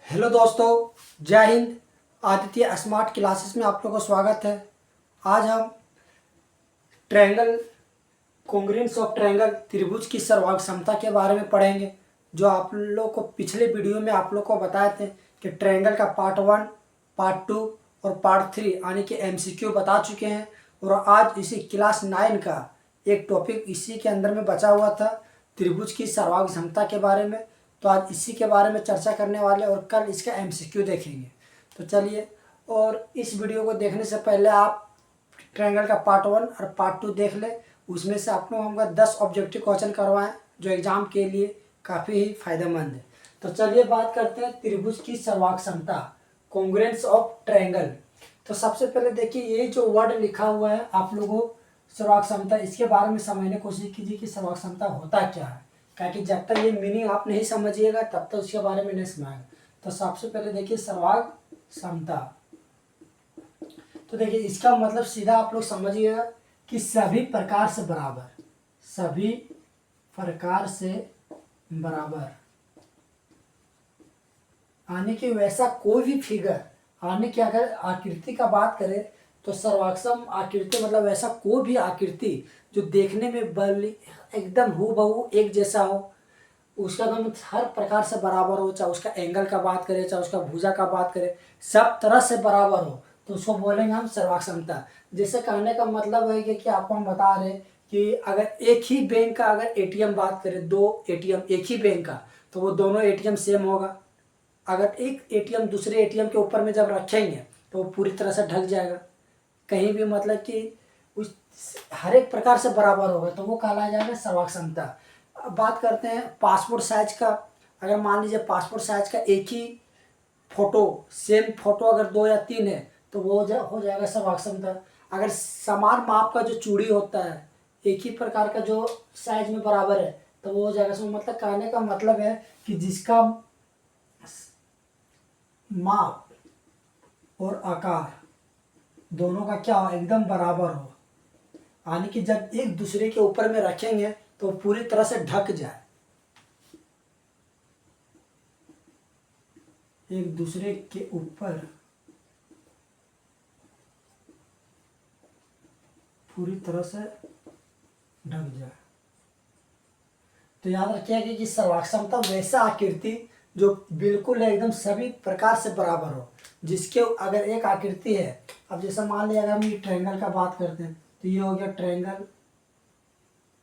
Hello दोस्तों, जय Hind. Aditya smart classes में आप लोगों का स्वागत है। आज हम ट्रायंगल कॉन्ग्रुएंस ऑफ ट्रायंगल त्रिभुज की सर्वांग क्षमता के बारे में पढ़ेंगे। जो आप लोग को पिछले वीडियो में आप लोग को बताए थे कि ट्रायंगल का पार्ट 1, पार्ट 2 और पार्ट 3 यानी कि एमसीक्यू बता चुके हैं। और आज इसी क्लास 9 का एक टॉपिक इसी के अंदर में बचा हुआ था, त्रिभुज की सर्वांग क्षमता के बारे में। तो आज इसी के बारे में चर्चा करने वाले और कल इसका एमसीक्यू देखेंगे। तो चलिए, और इस वीडियो को देखने से पहले आप ट्रायंगल का पार्ट 1 और पार्ट 2 देख ले। उसमें से आप लोग हमको 10 ऑब्जेक्टिव क्वेश्चन करवाएं जो एग्जाम के लिए काफ़ी ही फायदेमंद है। तो चलिए बात करते हैं त्रिभुज की सर्वांग क्षमता, कॉन्ग्रुएंस ऑफ ट्रायंगल। तो सबसे पहले देखिए, ये जो वर्ड लिखा हुआ है आप लोगों सर्वांग क्षमता, इसके बारे में समझने की कोशिश कीजिए कि सर्वांग क्षमता होता क्या है। क्योंकि जब तक ये मीनिंग आप नहीं समझिएगा तब तक उसके बारे में नहीं समझाएगा। तो सबसे पहले देखिए सर्वांग क्षमता। तो देखिए इसका मतलब सीधा आप लोग समझिएगा कि सभी प्रकार से बराबर, सभी प्रकार से बराबर आने की वैसा कोई भी फिगर आने की, अगर आकृति का बात करें तो सर्वाक्षम आकृति मतलब वैसा कोई भी आकृति जो देखने में बल एकदम हूबहू एक जैसा हो, उसका तो हर प्रकार से बराबर हो, चाहे उसका एंगल का बात करें चाहे उसका भुजा का बात करें, सब तरह से बराबर हो तो उसको बोलेंगे हम सर्वाक्षमता। जैसे कहने का मतलब है कि आपको हम बता रहे कि अगर एक ही बैंक का अगर एटीएम बात करें, दो एटीएम एक ही बैंक का, तो वो दोनों एटीएम सेम होगा। अगर एक एटीएम दूसरे एटीएम के ऊपर में जब रखेंगे तो वो पूरी तरह से ढक जाएगा, कहीं भी मतलब कि उस हर एक प्रकार से बराबर होगा, तो वो कहलाया जाएगा सर्वांग क्षमता। अब बात करते हैं पासपोर्ट साइज का। अगर मान लीजिए पासपोर्ट साइज का एक ही फोटो, सेम फोटो अगर 2 या 3 है तो वो हो जाएगा सर्वांग क्षमता। अगर समान माप का जो चूड़ी होता है, एक ही प्रकार का जो साइज में बराबर है, तो वो हो जाएगा। मतलब कहने का मतलब है कि जिसका माप और आकार दोनों का क्या हो, एकदम बराबर हो, यानी कि जब एक दूसरे के ऊपर में रखेंगे तो पूरी तरह से ढक जाए, एक दूसरे के ऊपर पूरी तरह से ढक जाए। तो याद रखिएगा कि सर्वांग क्षमता वैसा आकृति जो बिल्कुल एकदम सभी प्रकार से बराबर हो, जिसके अगर एक आकृति है, अब जैसे मान लीजिए अगर हम ये ट्रायंगल का बात करते हैं तो ये हो गया ट्रायंगल।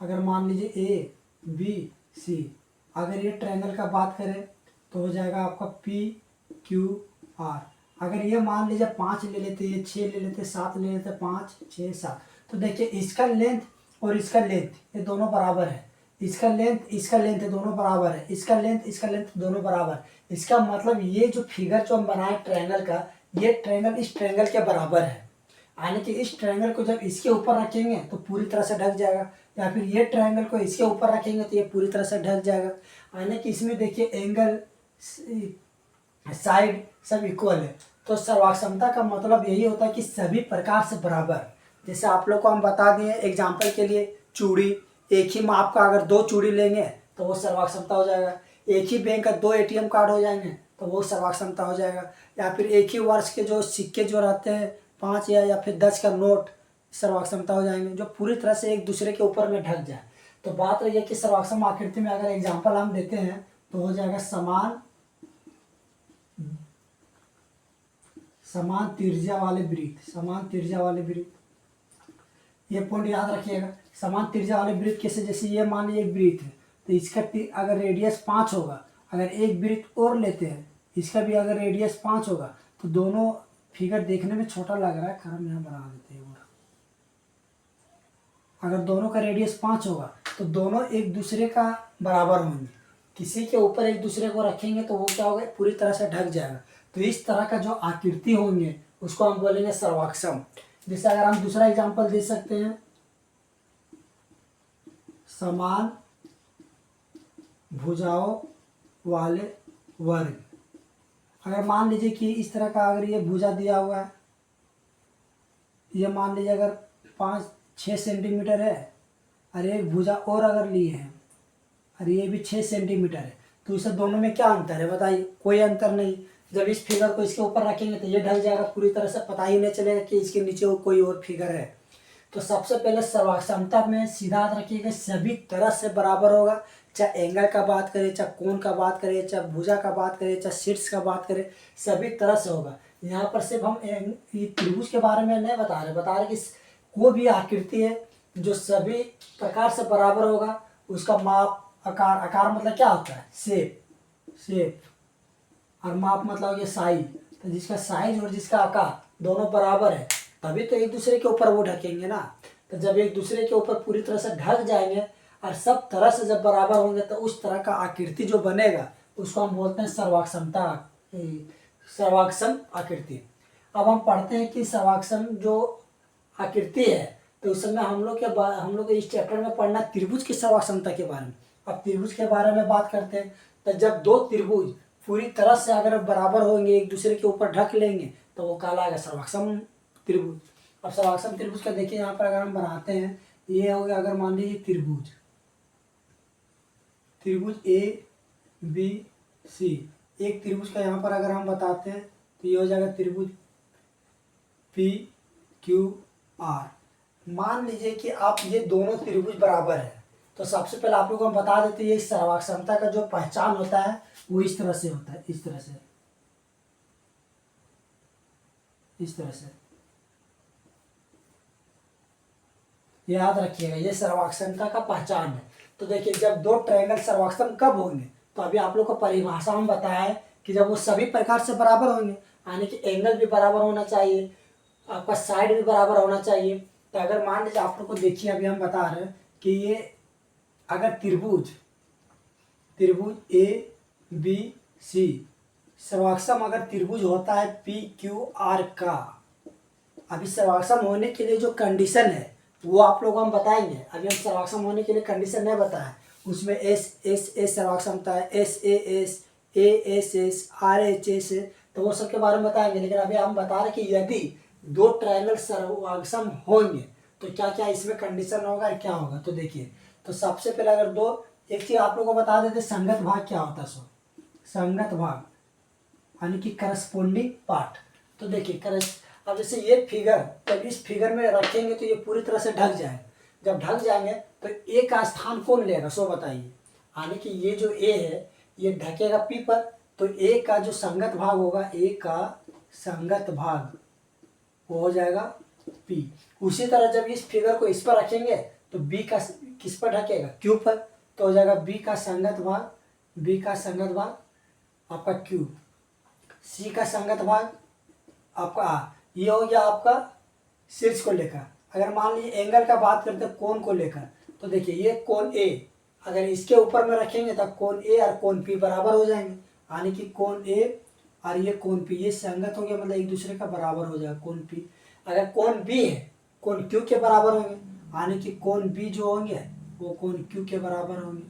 अगर मान लीजिए ए बी सी, अगर ये ट्रायंगल का बात करें तो हो जाएगा आपका पी क्यू आर। अगर ये मान लीजिए 5 ले लेते, ये 6 ले लेते, 7 ले लेते, 5 6 7, तो देखिए इसका लेंथ और इसका लेंथ ये दोनों बराबर है, इसका लेंथ ये दोनों बराबर है, इसका लेंथ दोनों बराबर। इसका मतलब ये जो फिगर जो हम बनाए ट्रायंगल का, ये ट्रायंगल इस ट्रायंगल के बराबर है, यानी कि इस ट्रायंगल को जब इसके ऊपर रखेंगे तो पूरी तरह से ढक जाएगा, या फिर ये ट्रायंगल को इसके ऊपर रखेंगे तो ये पूरी तरह से ढक जाएगा। यानी कि इसमें देखिए एंगल साइड सब इक्वल है। तो सर्वांग क्षमता का मतलब यही होता है कि सभी प्रकार से बराबर। जैसे आप लोग को हम बता दिए एग्जाम्पल के लिए, चूड़ी एक ही माप का अगर 2 चूड़ी लेंगे तो वो सर्वांग क्षमता हो जाएगा। एक ही बैंक का 2 एटीएम कार्ड हो जाएंगे तो वो सर्वांग क्षमता हो जाएगा। या फिर एक ही वर्ष के जो सिक्के जो रहते हैं 5 या फिर 10 का नोट, सर्वांग क्षमता हो जाएंगे, जो पूरी तरह से एक दूसरे के ऊपर में ढक जाए। तो बात रही है कि सर्वाक्षम आकृति में अगर एग्जाम्पल हम देते हैं तो हो जाएगा समान त्रिज्या वाले वृत्त, समान त्रिज्या वाले वृत्त। ये पॉइंट याद रखिएगा, समान त्रिज्या वाले वृत्त कैसे, जैसे ये मान लीजिए एक वृत्त है तो इसका अगर रेडियस 5 होगा, अगर एक वृत्त और लेते हैं इसका भी अगर रेडियस 5 होगा, तो दोनों फिगर देखने में छोटा लग रहा है, हम यहाँ बना देते हैं। अगर दोनों का रेडियस 5 होगा तो दोनों एक दूसरे का बराबर होंगे, किसी के ऊपर एक दूसरे को रखेंगे तो वो क्या होगा, पूरी तरह से ढक जाएगा। तो इस तरह का जो आकृति होंगे उसको हम बोलेंगे सर्वाक्षम। जैसे अगर हम दूसरा एग्जांपल दे सकते हैं, समान भुजाओं वाले वर्ग। अगर मान लीजिए कि इस तरह का अगर ये भुजा दिया हुआ है, ये मान लीजिए अगर 5-6 सेंटीमीटर है, और एक भुजा और अगर लिए हैं और ये भी 6 सेंटीमीटर है, तो इसे दोनों में क्या अंतर है बताइए? कोई अंतर नहीं। जब इस फिगर को इसके ऊपर रखेंगे तो ये ढक जाएगा पूरी तरह से, पता ही नहीं चलेगा कि इसके नीचे कोई और फिगर है। तो सबसे पहले सर्वाक्षमता में सीधा याद रखिएगा सभी तरह से बराबर होगा, चाहे एंगल का बात करें, चाहे कोण का बात करें, चाहे भुजा का बात करें, चाहे शीर्ष का बात करें, सभी तरह से होगा। यहाँ पर सिर्फ हम ये त्रिभुज के बारे में नहीं बता रहे कि कोई भी आकृति है जो सभी प्रकार से बराबर होगा, उसका माप, आकार, आकार मतलब क्या होता है? शेप, और माप मतलब ये साइज। तो जिसका साइज और जिसका आकार दोनों बराबर है तभी तो एक दूसरे के ऊपर वो ढकेंगे ना। तो जब एक दूसरे के ऊपर पूरी तरह से ढक जाएंगे और सब तरह से जब बराबर होंगे तो उस तरह का आकृति जो बनेगा उसको हम बोलते हैं सर्वाक्षम आकृति। अब हम पढ़ते हैं कि सर्वाक्षम जो आकृति है, तो उस समय हम लोग इस चैप्टर में पढ़ना त्रिभुज की सर्वाक्षमता के बारे में। अब त्रिभुज के बारे में बात करते हैं, तो जब दो त्रिभुज पूरी तरह से अगर बराबर होंगे, एक दूसरे के ऊपर ढक लेंगे, तो वो कहलाएगा सर्वाक्षम त्रिभुज। अब सर्वाक्षम त्रिभुज का देखिए यहाँ पर अगर हम बनाते हैं, ये हो गया, अगर मान लीजिए त्रिभुज ए बी सी, एक त्रिभुज का यहाँ पर अगर हम बताते हैं तो ये हो जाएगा त्रिभुज पी क्यू आर। मान लीजिए कि आप ये दोनों त्रिभुज बराबर है, तो सबसे पहले आप लोगों को हम बता देते हैं ये सर्वाक्षमता का जो पहचान होता है वो इस तरह से होता है, इस तरह से याद रखिएगा, ये सर्वाक्षमता का पहचान है। तो देखिए जब दो ट्रायंगल सर्वाक्षम कब होंगे, तो अभी आप लोग को परिभाषा हम बताया है कि जब वो सभी प्रकार से बराबर होंगे, यानी कि एंगल भी बराबर होना चाहिए, आपका साइड भी बराबर होना चाहिए। तो अगर मान लीजिए आप लोग को देखिए, अभी हम बता रहे हैं कि ये अगर त्रिभुज ए बी सी सर्वाक्षम अगर त्रिभुज होता है पी क्यू आर का, अभी सर्वाक्षम होने के लिए जो कंडीशन है वो आप लोगों को हम बताएंगे। अभी हम सर्वाक्षम होने के लिए कंडीशन नहीं बताया, उसमें एस सर्वाक्षमता है, एस आर एच एस, तो वो सब के बारे में बताएंगे। लेकिन अभी हम बता रहे कि यदि दो ट्रायंगल सर्वाक्षम होंगे तो क्या क्या इसमें कंडीशन होगा और क्या होगा। तो देखिए, तो सबसे पहले अगर दो, एक चीज आप लोगों को बता देते संगत भाग क्या होता है। संगत भाग यानी कि करस्पोंडिंग पार्ट। तो देखिए अब जैसे ये फिगर, जब इस फिगर में रखेंगे तो ये पूरी तरह से ढक जाए, जब ढक जाएंगे तो ए का स्थान कौन लेगा, सो बताइए। यानी कि ये जो ए है ये ढकेगा पी पर, तो ए का जो संगत भाग होगा, ए का संगत भाग वो हो जाएगा पी। उसी तरह जब इस फिगर को इस पर रखेंगे तो बी का किस पर ढकेगा, क्यू पर, तो हो जाएगा बी का संगत भाग आपका क्यू, सी का संगत भाग आपका आ। ये हो गया आपका शीर्ष को लेकर। अगर मान लीजिए एंगल का बात करते हैं कोण को लेकर, तो देखिए ये कोण ए अगर इसके ऊपर में रखेंगे तो कोण ए और कोण पी बराबर हो जाएंगे, यानी कि कोण ए और ये कोण पी ये संगत हो गया, मतलब एक दूसरे का बराबर हो जाएगा कोण पी। अगर कोण बी है कोण क्यू के बराबर होंगे, यानी कि कोण बी जो होंगे वो कोण क्यू के बराबर होंगे।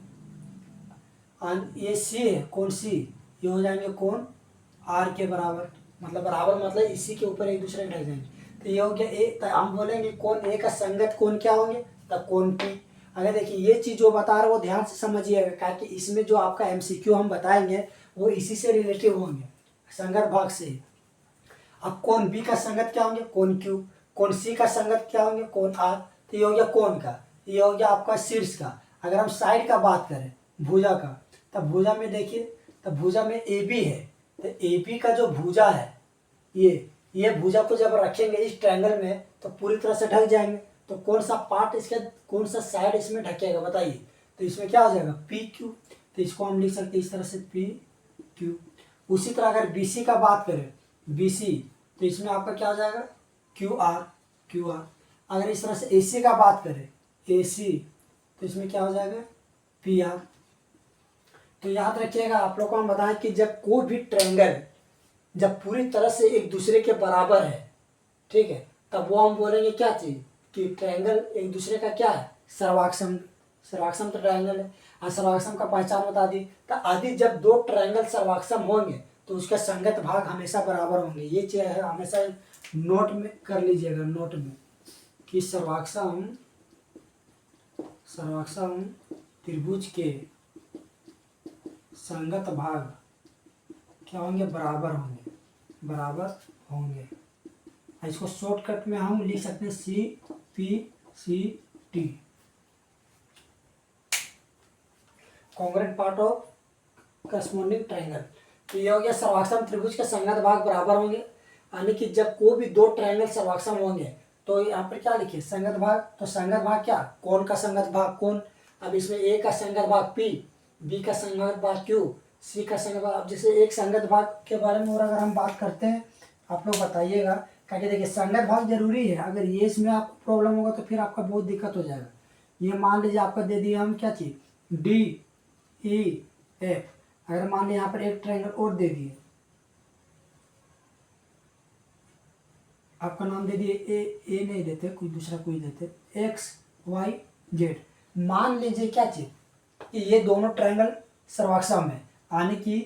ये सी है कोण सी, ये हो जाएंगे कोण आर के बराबर, मतलब इसी के ऊपर एक दूसरे के ढक जाएंगे। तो ये हो गया ए, तो हम बोलेंगे कोण ए का संगत कोण क्या होंगे, तो कोण पी। अगर देखिए ये चीज़ जो बता रहे हो वो ध्यान से समझिएगा, क्योंकि इसमें जो आपका एमसीक्यू हम बताएंगे वो इसी से रिलेटिव होंगे, संगत भाग से। अब कोण बी का संगत क्या होंगे, कोण क्यू, कोण सी का संगत क्या होंगे, कोण आर। तो ये हो गया कोण का, ये हो गया आपका शीर्ष का। अगर हम साइड का बात करें, भुजा का, तब भुजा में देखिए, तब भुजा में ए बी है, तो ए बी का जो भुजा है ये भुजा को जब रखेंगे इस ट्रायंगल में तो पूरी तरह से ढक जाएंगे। तो कौन सा पार्ट इसके, कौन सा साइड इसमें ढकेगा बताइए। तो इसमें क्या हो जाएगा, पी क्यू। तो इसको हम लिख सकते हैं इस तरह से पी क्यू। उसी तरह अगर बी सी का बात करें, बी सी, तो इसमें आपका क्या हो जाएगा, क्यू आर। अगर इस तरह से ए सी का बात करें, ए सी, तो इसमें क्या हो जाएगा, पी आर। तो याद रखिएगा, आप लोग को हम बताएं कि जब कोई भी ट्रायंगल जब पूरी तरह से एक दूसरे के बराबर है, ठीक है, तब वो हम बोलेंगे क्या चीज़, कि ट्रायंगल एक दूसरे का क्या है, सर्वाक्षम तो ट्रायंगल है। और सर्वाक्षम का पहचान बता दी। तो आदि जब दो ट्रायंगल सर्वाक्षम होंगे तो उसका संगत भाग हमेशा बराबर होंगे। ये चीज़ है, हमेशा नोट में कर लीजिएगा, नोट में, कि सर्वाक्षम त्रिभुज के संगत भाग क्या होंगे, बराबर होंगे, बराबर होंगे। इसको शॉर्टकट में हम लिख सकते हैं C P C T, congruent part of corresponding triangle. तो ये हो गया सर्वाक्षम त्रिभुज के संगत भाग बराबर होंगे, यानी कि जब कोई भी दो ट्रायंगल सर्वाक्षम होंगे तो यहाँ पर क्या लिखिए, संगत भाग। तो संगत भाग क्या, कोण का संगत भाग कोण। अब इसमें ए का संगत भाग पी, बी का संगत भाग क्यू, सी का संगत भाग। अब जैसे एक संगत भाग के बारे में और अगर हम बात करते हैं, आप लोग बताइएगा, क्या देखिए संगत भाग जरूरी है। अगर ये इसमें आपको प्रॉब्लम होगा तो फिर आपका बहुत दिक्कत हो जाएगा। ये मान लीजिए आपका दे दिया हम क्या चीज, डी ई एफ। अगर मान लीजिए यहाँ पर एक ट्रायंगल और दे दिए, आपका नाम दे दिए ए नहीं देते, कोई दूसरा कोई देते, एक्स वाई जेड। मान लीजिए क्या चीज कि ये दोनों ट्रायंगल सर्वाक्षम है, यानी कि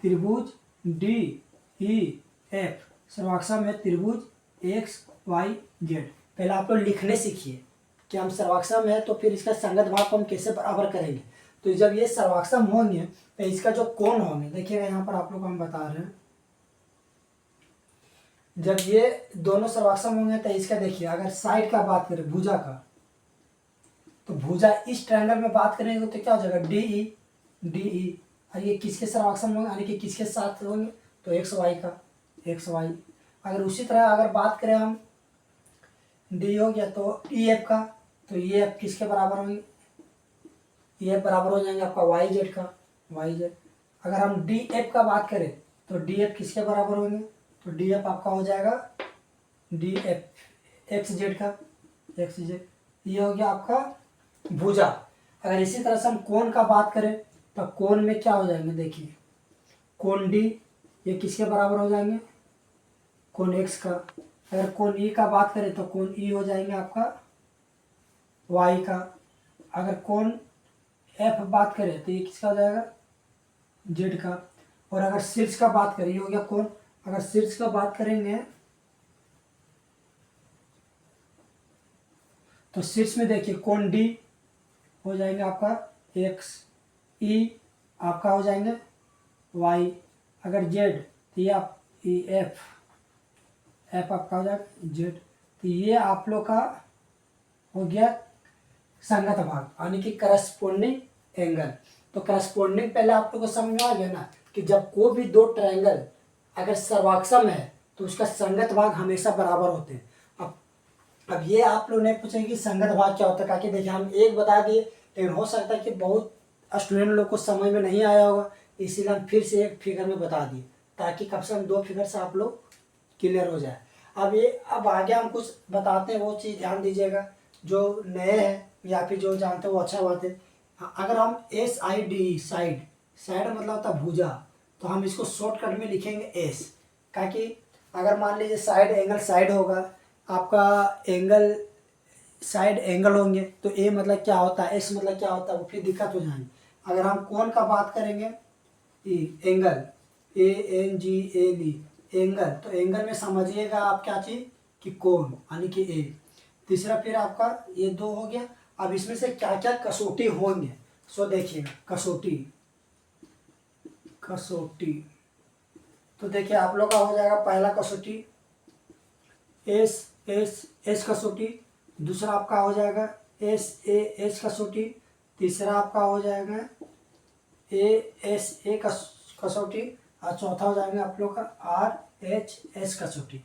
त्रिभुज डी ई एफ सर्वाक्षम है, त्रिभुज एक्स वाई जेड। पहले आप लोग लिखने सीखिए कि हम सर्वाक्षम है, तो फिर इसका संगत भाग को हम कैसे बराबर करेंगे। तो जब ये सर्वाक्षम होंगे तो इसका जो कोण होंगे, देखिएगा यहाँ पर आप लोग को हम बता रहे हैं, जब ये दोनों सर्वाक्षम होंगे तो इसका देखिए, अगर साइड का बात करें भुजा का, तो भुजा इस ट्रायंगल में बात करेंगे तो क्या हो जाएगा, डी ई। और ये किसके सर्वाक्षम होंगे, यानी कि किसके साथ होंगे, तो एक्स वाई का, एक्स वाई। अगर उसी तरह अगर बात करें हम, डी हो गया तो ई एफ का, तो ये एफ किसके बराबर होंगे, ये बराबर हो जाएंगे आपका वाई जेड का, वाई जेड। अगर हम डी एफ का बात करें तो डी एफ किसके बराबर होंगे, तो डी एफ आपका हो जाएगा डी एफ एक्स जेड का, एक्स जेड। ये हो गया आपका भुजा। अगर इसी तरह से हम कोण का बात करें तो कोण में क्या हो जाएंगे, देखिए कोण डी ये किसके बराबर हो जाएंगे, कोण एक्स का। अगर कोण ई का बात करें तो कोण ई हो जाएंगे आपका वाई का। अगर कोण एफ बात करें तो ये किसका हो जाएगा, जेड का। और अगर शीर्ष का बात करें, ये हो गया कोण। अगर शीर्ष का बात करेंगे तो शीर्ष में देखिए कोण डी हो जाएंगे आपका एक्स, ई आपका हो जाएंगे वाई। अगर जेड तो ये आप ई एफ आपका हो जाएगा जेड। तो ये आप लोग का हो गया संगत भाग, यानी कि करस्पॉन्डिंग एंगल। तो करस्पॉन्डिंग पहले आप लोग को समझ में आ गया ना, कि जब कोई भी दो ट्रायंगल अगर सर्वाक्षम है तो उसका संगत भाग हमेशा बराबर होते हैं। अब ये आप लोग ने पूछे कि संगत भाग क्या होता है, ताकि देखिए हम एक बता दिए, लेकिन हो सकता है कि बहुत स्टूडेंट लोग को समझ में नहीं आया होगा, इसीलिए हम फिर से एक फिगर में बता दिए, ताकि कम से कम दो फिगर से आप लोग क्लियर हो जाए। अब आगे हम कुछ बताते हैं, वो चीज़ ध्यान दीजिएगा, जो नए हैं या फिर जो जानते हैं वो अच्छा बात है। अगर हम S I D side, side मतलब होता है भुजा, तो हम इसको शॉर्टकट में लिखेंगे एस, ताकि अगर मान लीजिए साइड एंगल साइड होगा, आपका एंगल साइड एंगल होंगे, तो ए मतलब क्या होता है, एस मतलब क्या होता है, वो फिर दिक्कत हो जाएंगे। अगर हम कोण का बात करेंगे, angle A N G A L angle, तो एंगल में समझिएगा आप क्या चीज़ कि कोण, यानी कि ए। तीसरा फिर आपका ये दो हो गया। अब इसमें से क्या क्या कसौटी होंगे, सो देखिएगा कसौटी, कसौटी तो देखिए आप लोग का हो जाएगा पहला कसौटी एस एस एस कसौटी, दूसरा आपका हो जाएगा एस ए एस कसौटी, तीसरा आपका हो जाएगा ए एस ए कसौटी, और चौथा हो जाएगा आप लोग का आर एच एस कसौटी।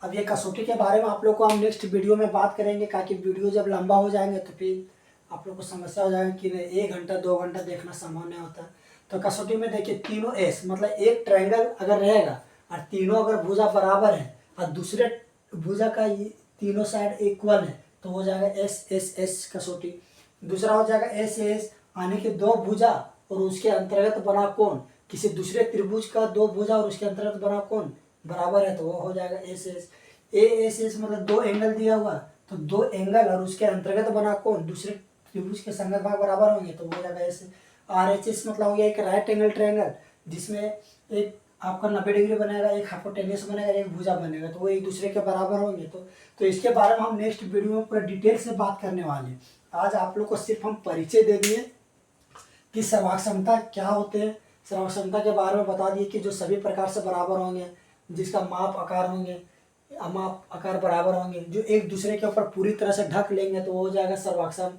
अब ये कसौटी के बारे में आप लोग को हम नेक्स्ट वीडियो में बात करेंगे, ताकि वीडियो जब लंबा हो जाएंगे तो फिर आप लोग को समस्या हो जाएगी कि नहीं 1 घंटा 2 घंटा देखना संभव नहीं होता। तो कसौटी में देखिए तीनों एस मतलब एक ट्रायंगल अगर रहेगा और तीनों अगर भुजा बराबर है और दूसरे भुजा का ये तीनों साइड इक्वल है, तो हो जाएगा एस एस एस कसौटी। दूसरा हो जाएगा एस एस, यानी कि दो भुजा और उसके अंतर्गत बना कोण, किसी दूसरे त्रिभुज का दो भुजा और उसके अंतर्गत बना कोण बराबर है, तो वो हो जाएगा S S. A S S मतलब दो एंगल दिया हुआ, तो दो एंगल और उसके अंतर्गत बना कोण दूसरे त्रिभुज के संगत भाग बराबर होंगे, तो वो हो जाएगा एस। आर एच एस मतलब हो गया एक राइट एंगल ट्रायंगल, जिसमें एक आपका 90 डिग्री बनेगा, एक हाइपोटेन्यूस बनेगा, एक भुजा बनेगा, तो वो एक दूसरे के बराबर होंगे। तो इसके बारे में हम नेक्स्ट वीडियो में पूरा डिटेल से बात करने वाले हैं। आज आप लोग को सिर्फ हम परिचय दे दिए कि सर्वांग क्षमता क्या होते हैं, सर्वांग क्षमता के बारे में बता दिए कि जो सभी प्रकार से बराबर होंगे, जिसका माप आकार होंगे, माप आकार बराबर होंगे, जो एक दूसरे के ऊपर पूरी तरह से ढक लेंगे तो वो हो जाएगा सर्वाक्षम।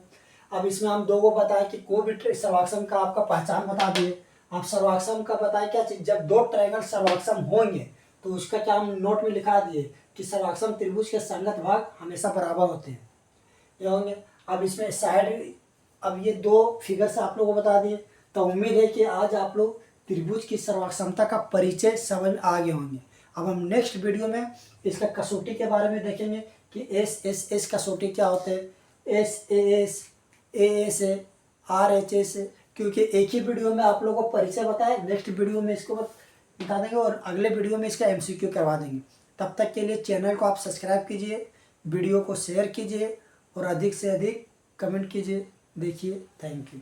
अब इसमें हम दो को बताएं कि कोई भी सर्वाक्षम का आपका पहचान बता दिए। आप सर्वाक्षम का बताएं क्या चीज, जब दो ट्रायंगल सर्वाक्षम होंगे तो उसका क्या हम नोट में लिखा दिए कि सर्वाक्षम त्रिभुज के संगत भाग हमेशा बराबर होते हैं, ये होंगे। अब इसमें साइड, अब ये दो फिगर से आप लोगों को बता दिए, तो उम्मीद है कि आज आप लोग त्रिभुज की सर्वाक्षमता का परिचय समझ आ गए होंगे। अब हम नेक्स्ट वीडियो में इसका कसौटी के बारे में देखेंगे कि एस कसौटी क्या होते हैं, S A R H S, क्योंकि एक ही वीडियो में आप लोगों को परिचय बताए, नेक्स्ट वीडियो में इसको बता देंगे और अगले वीडियो में इसका एमसीक्यू करवा देंगे। तब तक के लिए चैनल को आप सब्सक्राइब कीजिए, वीडियो को शेयर कीजिए और अधिक से अधिक कमेंट कीजिए। देखिए, थैंक यू।